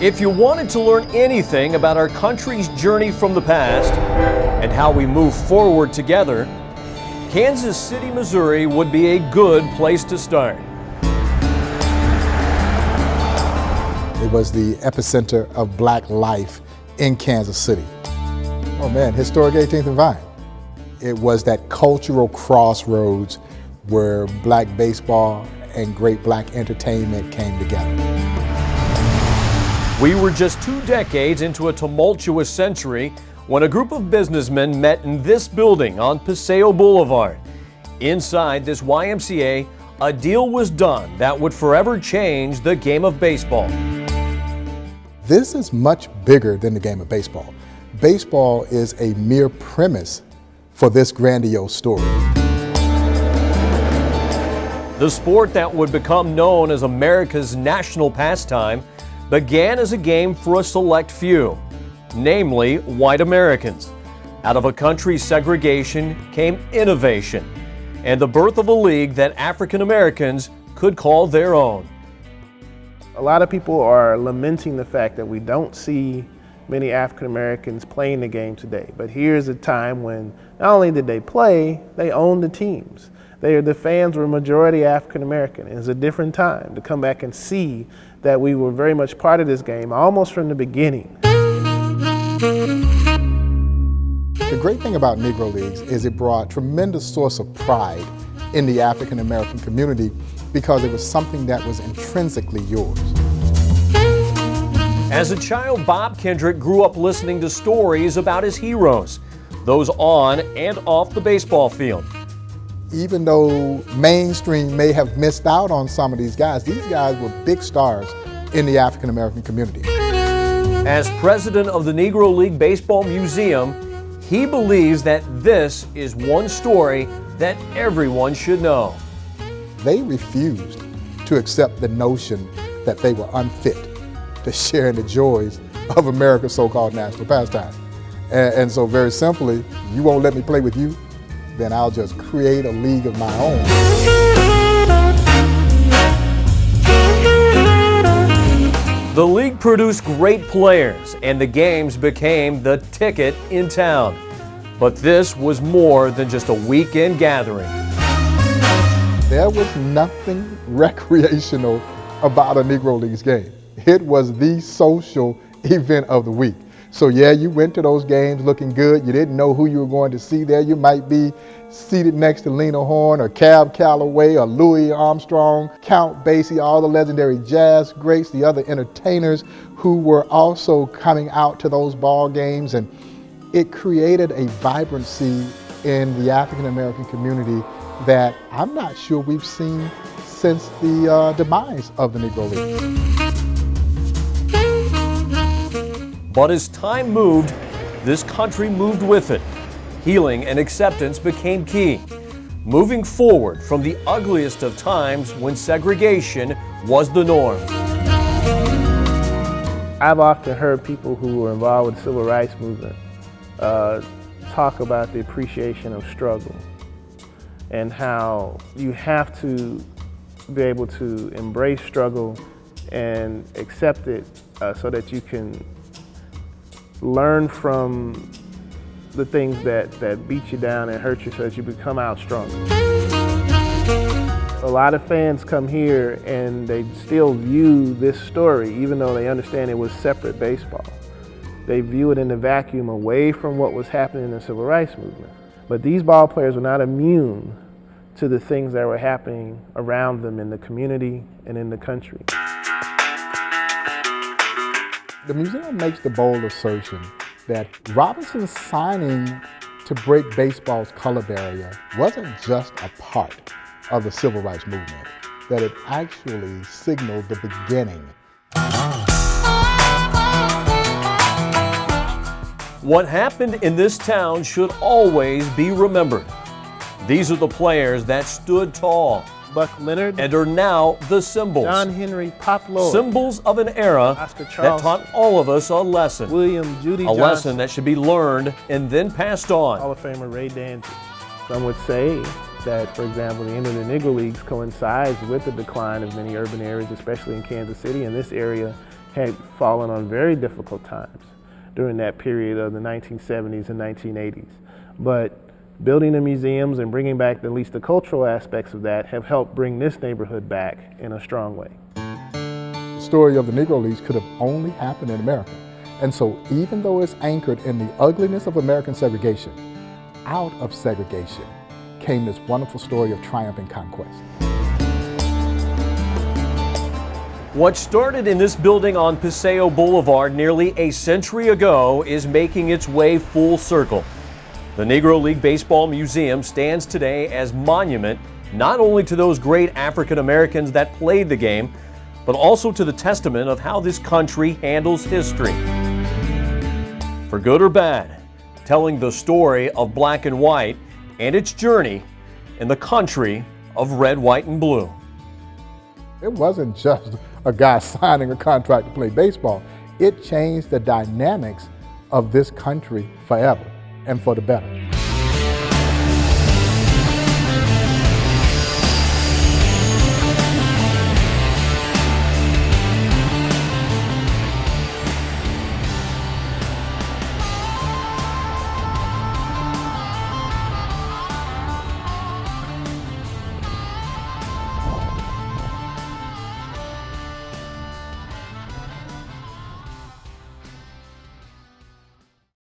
If you wanted to learn anything about our country's journey from the past and how we move forward together, Kansas City, Missouri would be a good place to start. It was the epicenter of black life in Kansas City. Oh man, historic 18th and Vine. It was that cultural crossroads where black baseball and great black entertainment came together. We were just 2 decades into a tumultuous century when a group of businessmen met in this building on Paseo Boulevard. Inside this YMCA, a deal was done that would forever change the game of baseball. This is much bigger than the game of baseball. Baseball is a mere premise for this grandiose story. The sport that would become known as America's national pastime began as a game for a select few, namely white Americans. Out of a country's segregation came innovation and the birth of a league that African Americans could call their own. A lot of people are lamenting the fact that we don't see many African Americans playing the game today. But here's a time when not only did they play, they owned the teams. The fans were majority African American. It was a different time to come back and see that we were very much part of this game almost from the beginning. The great thing about Negro Leagues is it brought tremendous source of pride in the African American community because it was something that was intrinsically yours. As a child, Bob Kendrick grew up listening to stories about his heroes, those on and off the baseball field. Even though mainstream may have missed out on some of these guys were big stars in the African American community. As president of the Negro League Baseball Museum, he believes that this is one story that everyone should know. They refused to accept the notion that they were unfit to share in the joys of America's so-called national pastime. And so very simply, you won't let me play with you, then I'll just create a league of my own. The league produced great players, and the games became the ticket in town. But this was more than just a weekend gathering. There was nothing recreational about a Negro Leagues game. It was the social event of the week. So yeah, you went to those games looking good. You didn't know who you were going to see there. You might be seated next to Lena Horne or Cab Calloway or Louis Armstrong, Count Basie, all the legendary jazz greats, the other entertainers who were also coming out to those ball games. And it created a vibrancy in the African American community that I'm not sure we've seen since the demise of the Negro Leagues. But as time moved, this country moved with it. Healing and acceptance became key, moving forward from the ugliest of times when segregation was the norm. I've often heard people who were involved with the civil rights movement talk about the appreciation of struggle and how you have to be able to embrace struggle and accept it so that you can learn from the things that beat you down and hurt you so that you become out stronger. A lot of fans come here and they still view this story, even though they understand it was separate baseball. They view it in the vacuum away from what was happening in the civil rights movement. But these ball players were not immune to the things that were happening around them in the community and in the country. The museum makes the bold assertion that Robinson's signing to break baseball's color barrier wasn't just a part of the civil rights movement, that it actually signaled the beginning. What happened in this town should always be remembered. These are the players that stood tall, Buck Leonard, and are now the symbols. John Henry, Pop Lord, Symbols of an era that taught all of us a lesson. William Judy A Johnson, lesson that should be learned and then passed on. Hall of Famer Ray Danzy. Some would say that, for example, the end of the Negro Leagues coincides with the decline of many urban areas, especially in Kansas City, and this area had fallen on very difficult times during that period of the 1970s and 1980s. But building the museums and bringing back at least the cultural aspects of that have helped bring this neighborhood back in a strong way. The story of the Negro Leagues could have only happened in America. And so even though it's anchored in the ugliness of American segregation, out of segregation came this wonderful story of triumph and conquest. What started in this building on Paseo Boulevard nearly a century ago is making its way full circle. The Negro League Baseball Museum stands today as monument not only to those great African Americans that played the game, but also to the testament of how this country handles history. For good or bad, telling the story of black and white and its journey in the country of red, white, and blue. It wasn't just a guy signing a contract to play baseball. It changed the dynamics of this country forever and for the better.